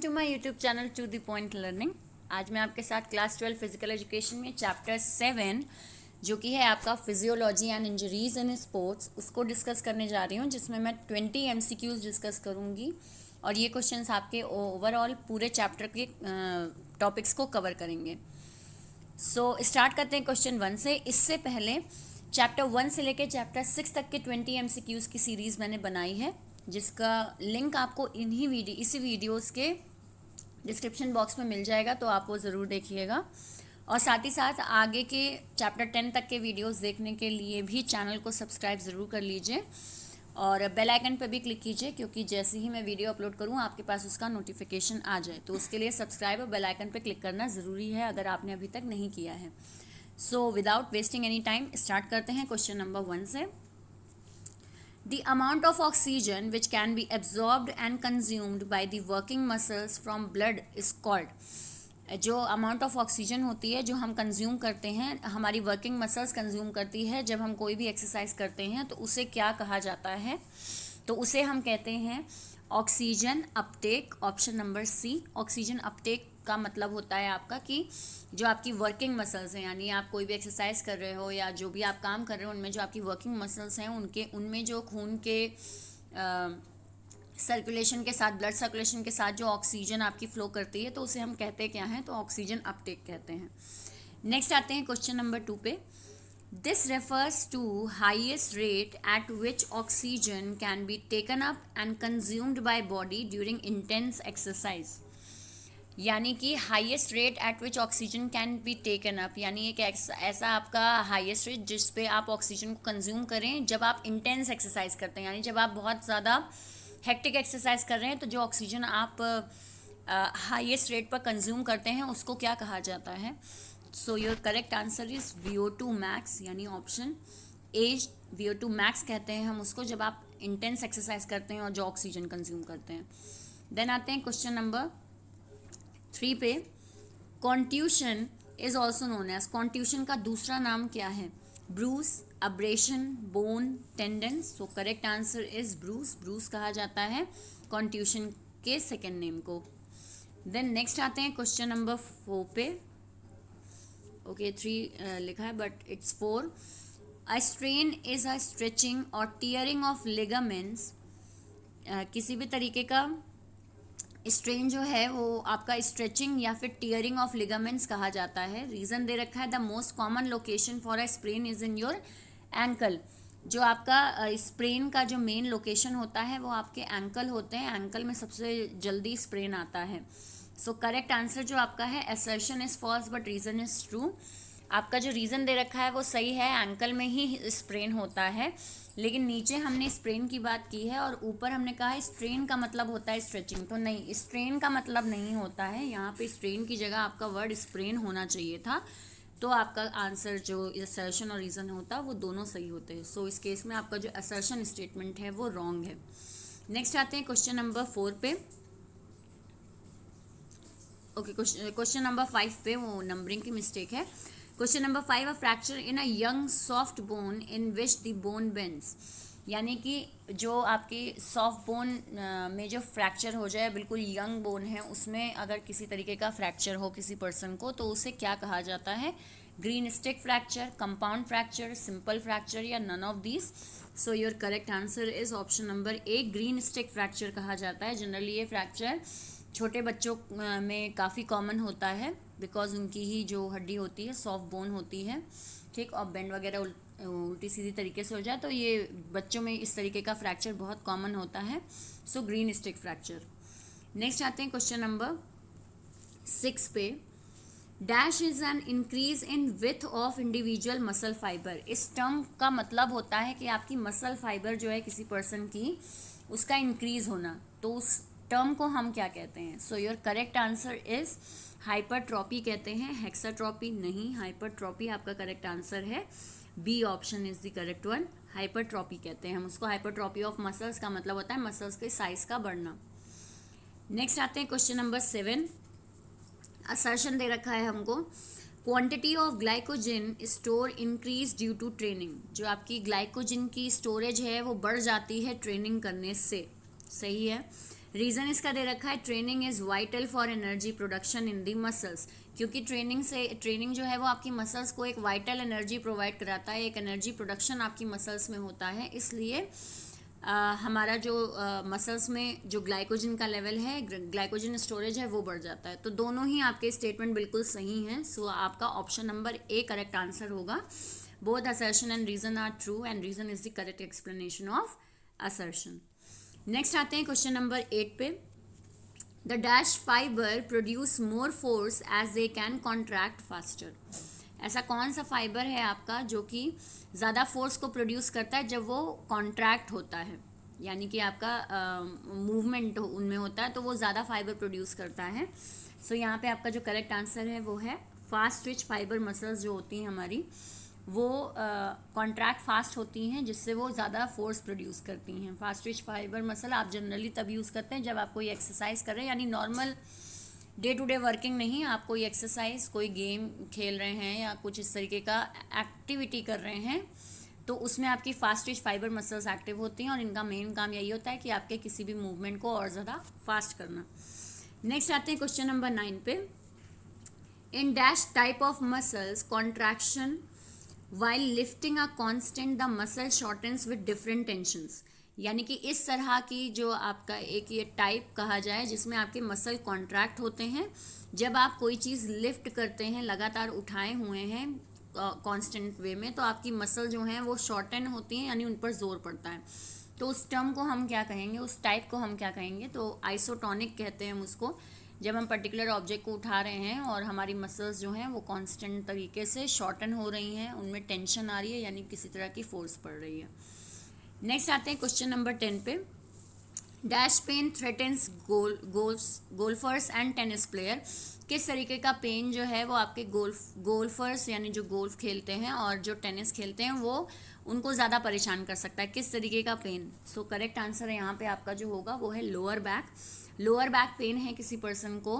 To my YouTube channel to the point learning. आज मैं आपके साथ क्लास 12 फिजिकल एजुकेशन में चैप्टर 7 जो कि है आपका physiology and injuries in sports उसको डिस्कस करने जा रही हूँ, जिसमें मैं 20 MCQs डिस्कस करूँगी और ये क्वेश्चंस आपके ओवरऑल पूरे चैप्टर के टॉपिक्स को कवर करेंगे। स्टार्ट करते हैं क्वेश्चन 1 से। इससे पहले चैप्टर 1 से लेकर चैप्टर 6 तक के 20 MCQs की सीरीज़ मैंने बनाई है, जिसका लिंक आपको इसी वीडियोस के डिस्क्रिप्शन बॉक्स में मिल जाएगा, तो आप वो ज़रूर देखिएगा। और साथ ही साथ आगे के चैप्टर 10 तक के वीडियोस देखने के लिए भी चैनल को सब्सक्राइब ज़रूर कर लीजिए और बेल आइकन पर भी क्लिक कीजिए, क्योंकि जैसे ही मैं वीडियो अपलोड करूँ आपके पास उसका नोटिफिकेशन आ जाए। तो उसके लिए सब्सक्राइब और बेल आइकन पर क्लिक करना ज़रूरी है अगर आपने अभी तक नहीं किया है। Without wasting any time start करते हैं क्वेश्चन नंबर 1 से। The amount of oxygen which can be absorbed and consumed by the working muscles from blood is called। जो अमाउंट ऑफ ऑक्सीजन होती है जो हम कंज्यूम करते हैं, हमारी वर्किंग मसल्स कंज्यूम करती है जब हम कोई भी एक्सरसाइज करते हैं, तो उसे क्या कहा जाता है? तो उसे हम कहते हैं oxygen uptake. Option number C. Oxygen uptake का मतलब होता है आपका कि जो आपकी वर्किंग मसल्स हैं, यानी आप कोई भी एक्सरसाइज कर रहे हो या जो भी आप काम कर रहे हो, उनमें जो आपकी वर्किंग मसल्स हैं उनमें जो खून के सर्कुलेशन के साथ, ब्लड सर्कुलेशन के साथ जो ऑक्सीजन आपकी फ्लो करती है, तो उसे हम कहते क्या हैं? तो ऑक्सीजन अपटेक कहते हैं। नेक्स्ट आते हैं क्वेश्चन नंबर 2 पे। This refers to highest rate at which oxygen can be taken up and consumed by body during intense exercise. यानी कि highest rate at which oxygen can be taken up, यानी एक ऐसा आपका highest rate जिस पे आप ऑक्सीजन को कंज्यूम करें जब आप इंटेंस एक्सरसाइज करते हैं, यानी जब आप बहुत ज़्यादा हेक्टिक एक्सरसाइज कर रहे हैं, तो जो ऑक्सीजन आप हाईएस्ट रेट पर कंज्यूम करते हैं उसको क्या कहा जाता है? सो your correct answer is VO2 max, यानी ऑप्शन ए VO2 मैक्स कहते हैं हम उसको, जब आप इंटेंस एक्सरसाइज करते हैं और जो ऑक्सीजन कंज्यूम करते हैं। देन आते हैं क्वेश्चन नंबर 3 पे। Contusion is also known as. Contusion का दूसरा नाम क्या है? Bruce, abrasion, bone, tendon. So correct answer is Bruce. Bruce कहा जाता है कॉन्ट्यूशन के सेकेंड नेम को। देन नेक्स्ट आते हैं क्वेश्चन नंबर 4 पे। ओके 3 लिखा है but it's 4। A strain is a stretching और टीयरिंग ऑफ लिगामेंट्स। किसी भी तरीके का स्ट्रेन जो है वो आपका स्ट्रेचिंग या फिर टीयरिंग ऑफ लिगामेंट्स कहा जाता है। रीज़न दे रखा है the most common location for a sprain is in your ankle. जो आपका स्प्रेन का जो मेन लोकेशन होता है वो आपके एंकल होते हैं। एंकल में सबसे जल्दी स्प्रेन आता है। सो करेक्ट आंसर जो आपका है, assertion is false but reason is true. आपका जो रीज़न दे रखा है वो सही है, एंकल में ही स्प्रेन होता है, लेकिन नीचे हमने स्प्रेन की बात की है और ऊपर हमने कहा है स्ट्रेन का मतलब होता है स्ट्रेचिंग। तो नहीं, स्ट्रेन का मतलब नहीं होता है। यहाँ पे स्ट्रेन की जगह आपका वर्ड स्प्रेन होना चाहिए था, तो आपका आंसर जो असर्शन और रीज़न होता वो दोनों सही होते हैं। सो इस केस में आपका जो असर्शन स्टेटमेंट है वो रॉन्ग है। नेक्स्ट आते हैं क्वेश्चन नंबर 4 पे। ओके क्वेश्चन नंबर 5 पे वो नंबरिंग की मिस्टेक है। Question number 5, a fracture in a young soft bone in which the bone bends. यानी कि जो आपकी सॉफ्ट बोन में जो फ्रैक्चर हो जाए, बिल्कुल यंग बोन है उसमें अगर किसी तरीके का फ्रैक्चर हो किसी पर्सन को, तो उसे क्या कहा जाता है? Green stick fracture, compound fracture, simple fracture या none of these. So your correct answer is option number A, green stick fracture कहा जाता है। जनरली ये फ्रैक्चर छोटे बच्चों में काफ़ी कॉमन होता है, बिकॉज उनकी ही जो हड्डी होती है सॉफ्ट बोन होती है, ठीक, और बेंड वगैरह उल्टी सीधी तरीके से हो जाए, तो ये बच्चों में इस तरीके का फ्रैक्चर बहुत कॉमन होता है। So green stick fracture. Next आते हैं क्वेश्चन नंबर 6 पे। Dash is an increase in width of individual muscle fibre. इस टर्म का मतलब होता है कि आपकी मसल फाइबर जो है किसी पर्सन की, उसका इंक्रीज होना, तो उस टर्म को हम क्या कहते हैं? So your correct answer is hypertrophy कहते हैं, हेक्साट्रॉपी नहीं। हाइपरट्रॉपी आपका करेक्ट आंसर है, B option is the correct one. Hypertrophy कहते हैं हम उसको। हाइपरट्रॉपी ऑफ मसल्स का मतलब होता है मसल्स के साइज का बढ़ना। नेक्स्ट आते हैं क्वेश्चन नंबर 7। असर्शन दे रखा है हमको, quantity of glycogen store increase due to training. जो आपकी ग्लाइकोजन की स्टोरेज है वो बढ़ जाती है ट्रेनिंग करने से। सही है। रीज़न इसका दे रखा है training is vital for energy production in the muscles, क्योंकि ट्रेनिंग जो है वो आपकी मसल्स को एक वाइटल एनर्जी प्रोवाइड कराता है, एक एनर्जी प्रोडक्शन आपकी मसल्स में होता है, इसलिए हमारा जो मसल्स में जो ग्लाइकोजन का लेवल है, ग्लाइकोजन स्टोरेज है, वो बढ़ जाता है। तो दोनों ही आपके स्टेटमेंट बिल्कुल सही हैं। सो आपका option number A correct answer होगा। Both assertion and reason are true and reason is the correct explanation of assertion. Next आते हैं क्वेश्चन नंबर 8 पे। The dash fibre produce more force as they can contract faster. ऐसा कौन सा fibre है आपका जो कि ज़्यादा फोर्स को प्रोड्यूस करता है जब वो कॉन्ट्रैक्ट होता है, यानी कि आपका मूवमेंट उनमें होता है तो वो ज़्यादा फाइबर प्रोड्यूस करता है। सो यहाँ पे आपका जो करेक्ट आंसर है वो है फास्ट ट्विच फाइबर मसल्स जो होती हैं हमारी, वो कॉन्ट्रैक्ट फास्ट होती हैं जिससे वो ज़्यादा फोर्स प्रोड्यूस करती हैं। फास्ट ट्विच फाइबर मसल आप जनरली तब यूज़ करते हैं जब आप कोई एक्सरसाइज कर रहे हैं, यानी normal day to day working नहीं, आप कोई एक्सरसाइज, कोई गेम खेल रहे हैं या कुछ इस तरीके का एक्टिविटी कर रहे हैं, तो उसमें आपकी fast Twitch fibre muscles active होती हैं और इनका मेन काम यही होता है कि आपके किसी भी मूवमेंट को और ज़्यादा फास्ट करना। नेक्स्ट आते हैं क्वेश्चन नंबर 9 पे। In dash type of muscles contraction while lifting a constant the muscle shortens with different tensions, यानी कि इस तरह की जो आपका एक ये टाइप कहा जाए जिसमें आपके मसल कॉन्ट्रैक्ट होते हैं जब आप कोई चीज़ लिफ्ट करते हैं, लगातार उठाए हुए हैं कांस्टेंट वे में, तो आपकी मसल जो हैं वो शॉर्टन होती हैं, यानी उन पर जोर पड़ता है। तो उस टर्म को हम क्या कहेंगे, उस टाइप को हम क्या कहेंगे, तो आइसोटोनिक कहते हैं हम उसको। जब हम पर्टिकुलर ऑब्जेक्ट को उठा रहे हैं और हमारी मसल्स जो हैं वो कांस्टेंट तरीके से शॉर्टन हो रही हैं, उनमें टेंशन आ रही है, यानी किसी तरह की फोर्स पड़ रही है। नेक्स्ट आते हैं क्वेश्चन नंबर 10 पे। Dash pain threatens golfers and tennis player. किस तरीके का पेन जो है वो आपके गोल्फर्स यानी जो गोल्फ खेलते हैं और जो टेनिस खेलते हैं वो उनको ज़्यादा परेशान कर सकता है, किस तरीके का पेन। सो करेक्ट आंसर है यहाँ पे आपका जो होगा वो है lower back. Lower back pain है किसी पर्सन को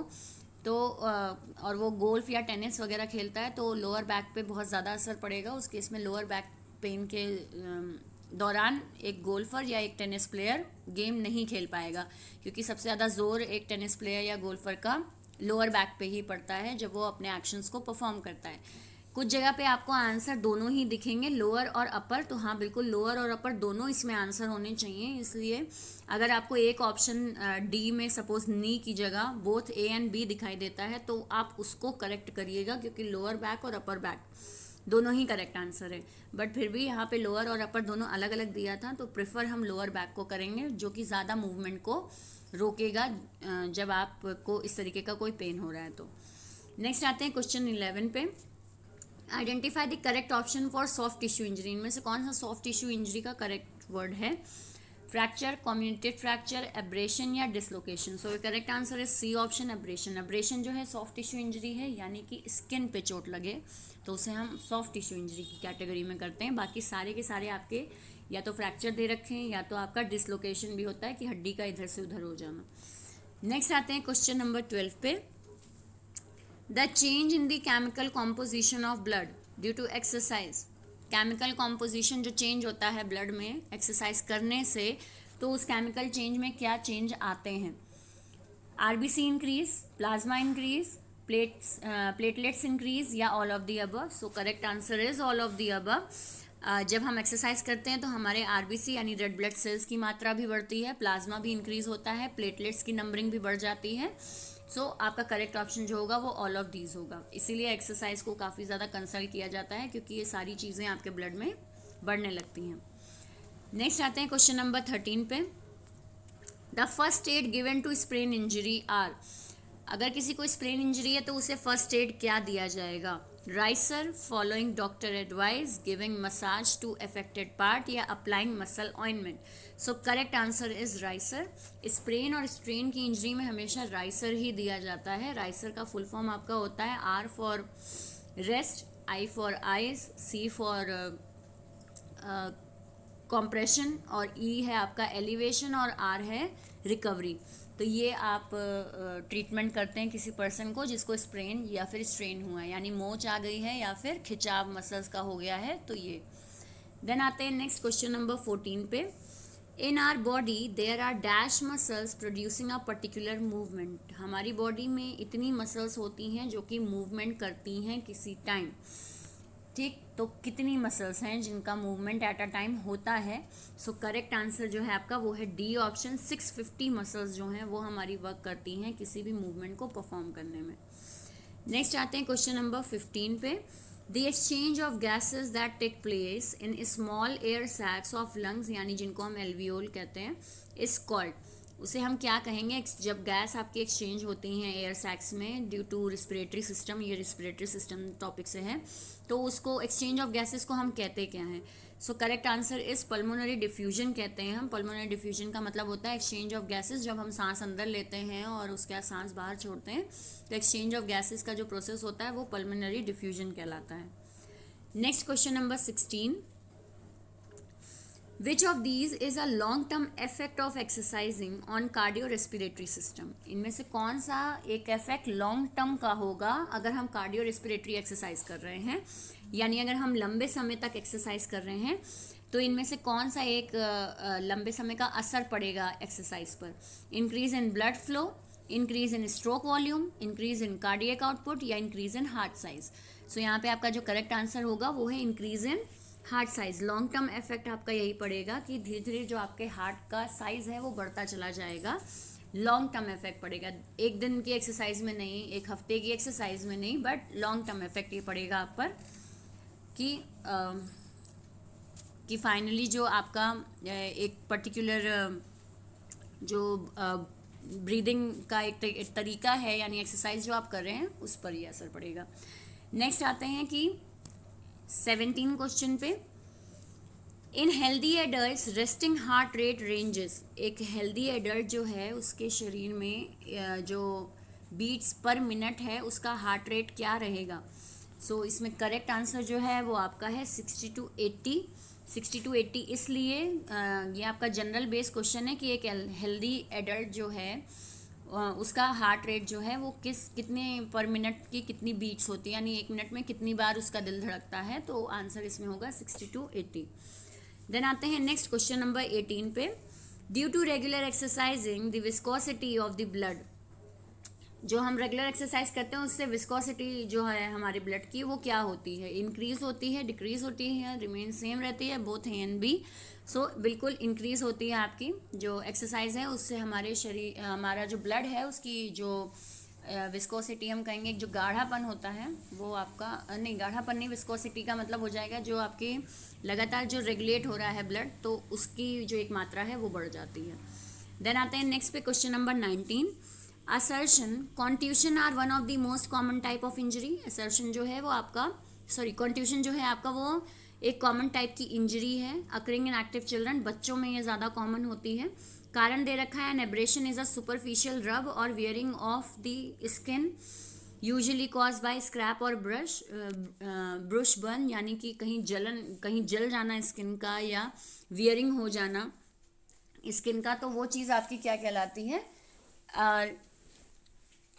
तो और वो गोल्फ या टेनिस वगैरह खेलता है तो लोअर बैक पे बहुत ज़्यादा असर पड़ेगा। उस केस में लोअर बैक पेन के दौरान एक गोल्फर या एक टेनिस प्लेयर गेम नहीं खेल पाएगा, क्योंकि सबसे ज़्यादा जोर एक टेनिस प्लेयर या गोल्फर का लोअर बैक पे ही पड़ता है जब वो अपने एक्शंस को परफॉर्म करता है। कुछ जगह पे आपको आंसर दोनों ही दिखेंगे, लोअर और अपर, तो हाँ बिल्कुल लोअर और अपर दोनों इसमें आंसर होने चाहिए। इसलिए अगर आपको एक ऑप्शन डी में सपोज नी की जगह बोथ ए एंड बी दिखाई देता है तो आप उसको करेक्ट करिएगा, क्योंकि लोअर बैक और अपर बैक दोनों ही करेक्ट आंसर है। बट फिर भी यहाँ पे लोअर और अपर दोनों अलग अलग दिया था तो प्रेफर हम लोअर बैक को करेंगे, जो कि ज़्यादा मूवमेंट को रोकेगा जब आपको इस तरीके का कोई पेन हो रहा है। तो नेक्स्ट आते हैं क्वेश्चन 11 पे। Identify the correct option for soft tissue injury. इनमें से कौन सा सॉफ्ट टिश्यू इंजरी का करेक्ट वर्ड है? फ्रैक्चर, कम्युनिकेटेड फ्रैक्चर, एब्रेशन या डिसलोकेशन। सो करेक्ट आंसर है सी ऑप्शन, एब्रेशन। एब्रेशन जो है सॉफ्ट टिश्यू इंजरी है, यानी कि स्किन पे चोट लगे तो उसे हम सॉफ्ट टिश्यू इंजरी की कैटेगरी में करते हैं। बाकी सारे के सारे आपके या तो फ्रैक्चर दे रखे हैं या तो आपका डिसलोकेशन भी होता है कि हड्डी का इधर से उधर हो जाना। नेक्स्ट आते हैं क्वेश्चन नंबर 12 पे। The change in the chemical composition of blood due to exercise. Chemical composition जो चेंज होता है ब्लड में एक्सरसाइज करने से, तो उस केमिकल चेंज में क्या चेंज आते हैं? RBC increase, plasma increase, platelets increase या all of the above. So correct answer is all of the above. जब हम एक्सरसाइज करते हैं तो हमारे आरबीसी यानी रेड ब्लड सेल्स की मात्रा भी बढ़ती है, प्लाज्मा भी इंक्रीज होता है, प्लेटलेट्स की नंबरिंग भी बढ़ जाती है। सो आपका करेक्ट ऑप्शन जो होगा वो ऑल ऑफ दीज होगा। इसीलिए एक्सरसाइज को काफ़ी ज़्यादा कंसल्ट किया जाता है, क्योंकि ये सारी चीज़ें आपके ब्लड में बढ़ने लगती हैं। नेक्स्ट आते हैं क्वेश्चन नंबर 13 पे। The first aid given to sprain injury are. अगर किसी को स्प्रेन इंजरी है तो उसे फर्स्ट एड क्या दिया जाएगा? RICER, following doctor advice, giving massage to affected part या applying muscle ointment. So correct answer is RICER. Sprain और स्ट्रेन की इंजरी में हमेशा राइसर ही दिया जाता है। राइसर का फुल फॉर्म आपका होता है R for rest, I for ice, C for compression और ई है आपका एलिवेशन और आर है रिकवरी। तो ये आप ट्रीटमेंट करते हैं किसी पर्सन को जिसको स्प्रेन या फिर स्ट्रेन हुआ है, यानी मोच आ गई है या फिर खिंचाव मसल्स का हो गया है, तो ये। देन आते हैं नेक्स्ट क्वेश्चन नंबर 14 पे। In our body there are dash muscles producing a particular movement. हमारी बॉडी में इतनी मसल्स होती हैं जो कि मूवमेंट करती हैं किसी टाइम। ठीक, तो कितनी मसल्स हैं जिनका मूवमेंट एट अ टाइम होता है? सो करेक्ट आंसर जो है आपका वो है डी ऑप्शन, 650 मसल्स जो हैं वो हमारी वर्क करती हैं किसी भी मूवमेंट को परफॉर्म करने में। नेक्स्ट आते हैं क्वेश्चन नंबर 15 पे। The exchange of gases that take place in small air sacs of lungs, यानी जिनको हम एल्वियोल कहते हैं, इज कॉल्ड। उसे हम क्या कहेंगे? जब गैस आपकी एक्सचेंज होती हैं एयर सैक्स में ड्यू टू रिस्पिरेटरी सिस्टम, ये रिस्पिरेटरी सिस्टम टॉपिक से है, तो उसको एक्सचेंज ऑफ गैसेस को हम कहते क्या हैं? सो correct answer is pulmonary diffusion कहते हैं हम। पल्मोनरी डिफ्यूजन का मतलब होता है एक्सचेंज ऑफ गैसेस। जब हम सांस अंदर लेते हैं और उसके बाद सांस बाहर छोड़ते हैं तो एक्सचेंज ऑफ गैसेस का जो प्रोसेस होता है वो पल्मोनरी डिफ्यूजन कहलाता है। Next question number 16। Which of these is a long term effect of exercising on cardio respiratory system? इनमें से कौन सा एक इफेक्ट लॉन्ग टर्म का होगा अगर हम कार्डियो रेस्पिरेटरी एक्सरसाइज कर रहे हैं, यानी अगर हम लंबे समय तक एक्सरसाइज कर रहे हैं तो इनमें से कौन सा एक लंबे समय का असर पड़ेगा एक्सरसाइज पर? Increase in blood flow, increase in stroke volume, increase in cardiac output या इंक्रीज इन हार्ट साइज? सो यहाँ पे आपका जो करेक्ट आंसर होगा वो है increase in heart size. Long term effect आपका यही पड़ेगा कि धीरे धीरे जो आपके हार्ट का साइज है वो बढ़ता चला जाएगा। लॉन्ग टर्म इफेक्ट पड़ेगा, एक दिन की एक्सरसाइज में नहीं, एक हफ्ते की एक्सरसाइज में नहीं, बट लॉन्ग टर्म इफेक्ट ये पड़ेगा आप पर कि फाइनली जो आपका एक पर्टिकुलर जो ब्रीदिंग का एक तरीका है, यानी एक्सरसाइज जो आप कर रहे हैं उस पर ही असर पड़ेगा। नेक्स्ट आते हैं कि 17 क्वेश्चन पे। इन healthy adults resting heart rate ranges. एक हेल्दी एडल्ट जो है उसके शरीर में जो बीट्स पर मिनट है उसका हार्ट रेट क्या रहेगा? सो इसमें करेक्ट आंसर जो है वो आपका है 60 to 80। 60 to 80 इसलिए ये आपका जनरल बेस क्वेश्चन है कि एक हेल्दी एडल्ट जो है उसका हार्ट रेट जो है वो कितने पर मिनट की कितनी बीट्स होती है, यानी एक मिनट में कितनी बार उसका दिल धड़कता है, तो आंसर इसमें होगा 60 to 80। देन आते हैं नेक्स्ट क्वेश्चन नंबर 18 पे। Due to regular exercising the viscosity of the blood. जो हम रेगुलर एक्सरसाइज करते हैं उससे विस्कोसिटी जो है हमारे ब्लड की वो क्या होती है? इंक्रीज होती है, डिक्रीज होती है, रिमेन सेम रहती है? Both A and B. So बिल्कुल इंक्रीज होती है। आपकी जो एक्सरसाइज है उससे हमारे शरीर, हमारा जो ब्लड है उसकी जो विस्कोसिटी हम कहेंगे, जो गाढ़ापन होता है वो आपका नहीं, गाढ़ापन नहीं, विस्कोसिटी का मतलब हो जाएगा जो आपकी लगातार जो रेगुलेट हो रहा है ब्लड, तो उसकी जो एक मात्रा है वो बढ़ जाती है। देन आते हैं नेक्स्ट पे question number 19। Assertion contusion are one of the most common type of injury. Assertion जो है वो आपका कॉन्ट्यूशन जो है आपका वो एक कॉमन टाइप की इंजरी है, अकरिंग इन एक्टिव चिल्ड्रन। बच्चों में ये ज़्यादा कॉमन होती है। कारण दे रखा है, an abrasion is a superficial rub और wearing off the skin usually cause by scrap और ब्रश बर्न, यानी कि कहीं जल जाना स्किन का या वियरिंग हो जाना स्किन का, तो वो चीज़ आपकी क्या कहलाती है?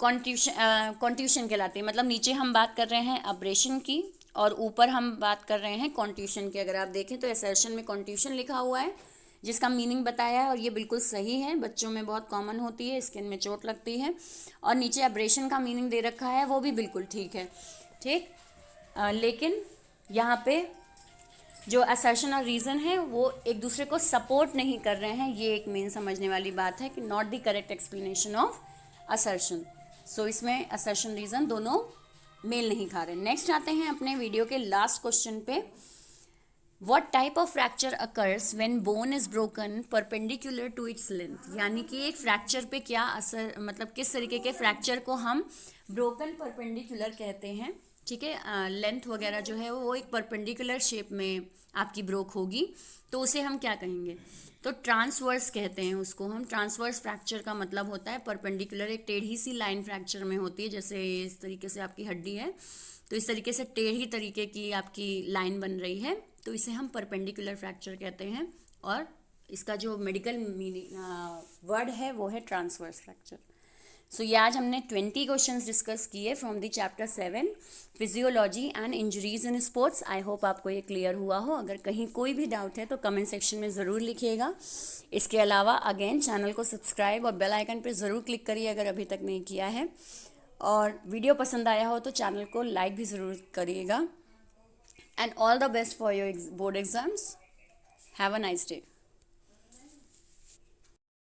कॉन्ट्यूशन कहलाती है। मतलब नीचे हम बात कर रहे हैं अब्रेशन की और ऊपर हम बात कर रहे हैं कॉन्ट्यूशन की। अगर आप देखें तो असर्शन में कॉन्ट्यूशन लिखा हुआ है जिसका मीनिंग बताया है और ये बिल्कुल सही है, बच्चों में बहुत कॉमन होती है, स्किन में चोट लगती है। और नीचे अब्रेशन का मीनिंग दे रखा है वो भी बिल्कुल ठीक है। ठीक, लेकिन यहाँ पे जो असर्शन और रीज़न है वो एक दूसरे को सपोर्ट नहीं कर रहे हैं, ये एक मेन समझने वाली बात है कि not the correct explanation of assertion. So इसमें असर्शन रीज़न दोनों मेल नहीं खा रहे। नेक्स्ट आते हैं अपने वीडियो के लास्ट क्वेश्चन पे। What type of fracture occurs when bone is broken perpendicular to its length? यानी कि एक फ्रैक्चर पे क्या असर, मतलब किस तरीके के फ्रैक्चर को हम ब्रोकन परपेंडिकुलर कहते हैं? ठीक है, लेंथ वगैरह जो है वो एक परपेंडिकुलर शेप में आपकी ब्रोक होगी तो उसे हम क्या कहेंगे? तो ट्रांसवर्स कहते हैं उसको हम। ट्रांसवर्स फ्रैक्चर का मतलब होता है परपेंडिकुलर, एक टेढ़ी सी लाइन फ्रैक्चर में होती है। जैसे इस तरीके से आपकी हड्डी है तो इस तरीके से टेढ़ी तरीके की आपकी लाइन बन रही है तो इसे हम परपेंडिकुलर फ्रैक्चर कहते हैं और इसका जो मेडिकल मीनिंग वर्ड है वो है ट्रांसवर्स फ्रैक्चर। सो ये आज हमने 20 क्वेश्चंस डिस्कस किए from the chapter 7 physiology and injuries in sports. I hope आपको ये क्लियर हुआ हो। अगर कहीं कोई भी डाउट है तो कमेंट सेक्शन में ज़रूर लिखिएगा। इसके अलावा अगेन चैनल को सब्सक्राइब और बेल आइकन पर ज़रूर क्लिक करिए अगर अभी तक नहीं किया है, और वीडियो पसंद आया हो तो चैनल को लाइक भी ज़रूर करिएगा। And all the best for your board exams. Have a nice day.